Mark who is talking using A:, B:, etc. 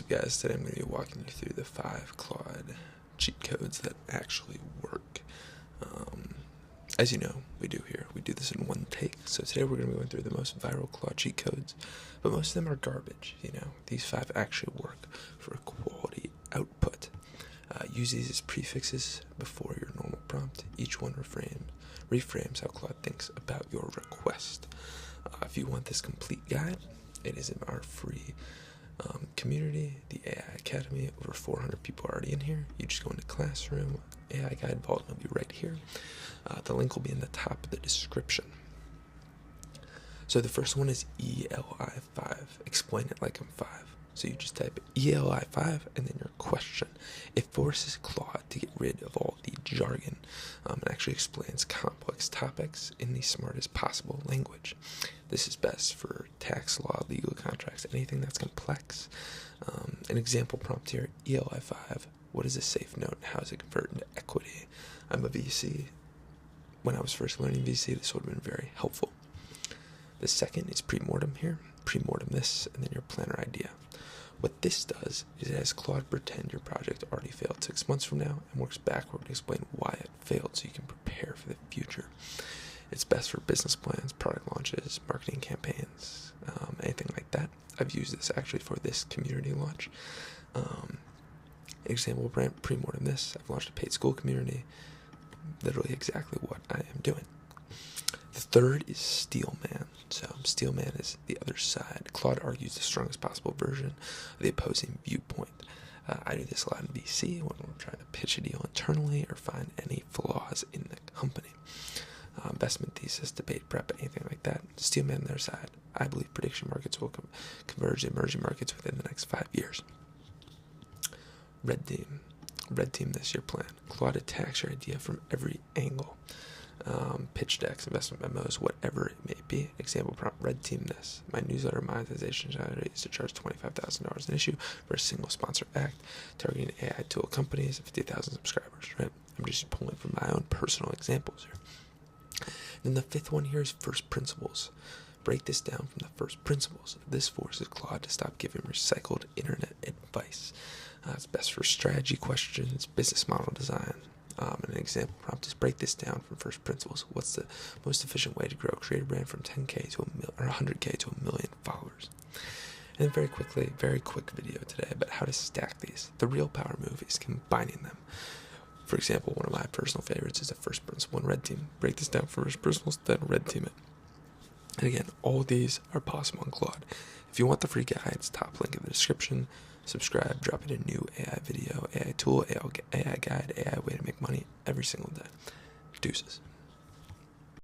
A: up, guys? Today I'm going to be walking you through the 5 Claude cheat codes that actually work. As you know, we do this in one take. So today we're going to be going through the most viral Claude cheat codes, but most of them are garbage. These 5 actually work for a quality output. Use these as prefixes before your normal prompt. Each one reframes how Claude thinks about your request. If you want this complete guide, it is in our free community, the AI Academy. Over 400 people are already in here. You just go into Classroom, AI Guide Vault, and it'll be right here. The link will be in the top of the description. So the first one is ELI5. Explain it like I'm 5. So you just type ELI5 and then your question. It forces Claude to get rid of all the jargon and actually explains complex topics in the smartest possible language. This is best for tax law, legal contracts, anything that's complex. An example prompt here, ELI5, what is a safe note? How does it convert into equity? I'm a VC. When I was first learning VC, this would have been very helpful. The second is pre-mortem here. Pre-mortem this, and then your planner idea. What this does is it has Claude pretend your project already failed 6 months from now and works backward to explain why it failed so you can prepare for the future. It's best for business plans, product launches, marketing campaigns, anything like that. I've used this actually for this community launch. Example, pre-mortem this. I've launched a paid school community. Literally exactly what I am doing. The third is Steelman. So Steelman is the other side. Claude argues the strongest possible version of the opposing viewpoint. I do this a lot in VC when we're trying to pitch a deal internally or find any flaws in the company. Investment thesis, debate prep, anything like that. Steelman on their side. I believe prediction markets will converge to emerging markets within the next 5 years. Red team. Red team this, your plan. Claude attacks your idea from every angle. Pitch decks, investment memos, whatever it may be. Example prompt, red team this. My newsletter monetization strategy is to charge $25,000 an issue for a single sponsor act, targeting AI tool companies, 50,000 subscribers, right? I'm just pulling from my own personal examples here. Then the 5th one here is first principles. Break this down from the first principles. This forces Claude to stop giving recycled internet advice. It's best for strategy questions, business model design. An example prompt is break this down from first principles. What's the most efficient way to grow a creative brand from 10K to or 100K to 1 million followers? And then very quickly, very quick video today about how to stack these. The real power move is combining them. For example, one of my personal favorites is the first principle and red team. Break this down from first principles, then red team it. And again, all of these are possible on Claude. If you want the free guides, top link in the description. Subscribe, drop in a new AI video, AI tool, AI guide, AI way to make money every single day. Deuces.